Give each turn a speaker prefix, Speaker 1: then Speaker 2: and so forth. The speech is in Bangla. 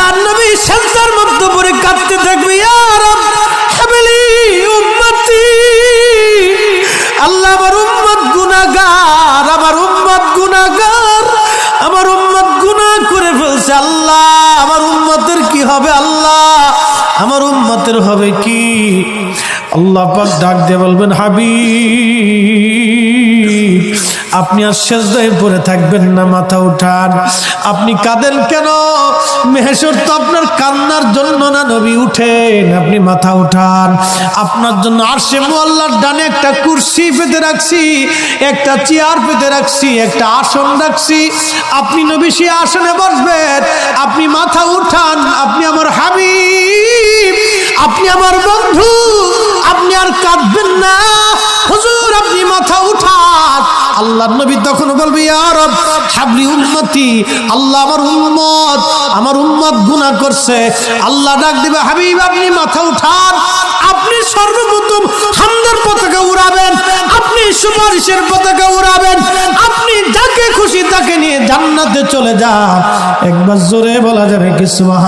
Speaker 1: আর নবী সিজদার মধ্যে পড়ে কাঁদতে থাকবে, ইয়া রব হাবলি উম্মতি, আল্লাহ আমার উম্মত গুনাহগার, আমার উম্মত গুনাহগার, আমার উম্মত গুনাহ করে ফেলছে, আল্লাহ আমার উম্মতের কি হবে, আল্লাহ আমার উম্মতের হবে কি? আল্লাহ পাক ডাক দিয়ে বলবেন, হাবিব আপনি আর সিজদায় পড়ে থাকবেন না, মাথা উঠান। আপনি কাঁদেন কেন? মেহশর তো আপনার কান্নার জন্য না নবী, উঠেন, আপনি মাথা উঠান। আপনার জন্য আরশে মুআল্লার ডানে একটা কুরসি পেতে রাখছি, একটা চেয়ার পেতে রাখছি, একটা আসন রাখছি, আপনি নবী সেই আসনে বসবেন। আপনি মাথা উঠান, আপনি আমার হাবিব, আপনি আমার বন্ধু, আপনি আর কাঁদবেন না। হুজুর আপনি মাথা উঠান। আল্লাহর নবী তখন বলবে, ইয়া রব হাবলি উম্মতি, আল্লাহ আমার উম্মত গুনাহ করছে। আল্লাহ ডাক দিবে, হাবিব আপনি মাথা উঠান। আপনি সর্বপ্রথম হামদের পতাকা উড়াবেন, আপনি সুপারিশের পতাকা উড়াবেন, আপনি যাকে খুশি তাকে নিয়ে জান্নাতে চলে যান। একবার জোরে বলা যাবে কি সুবহান।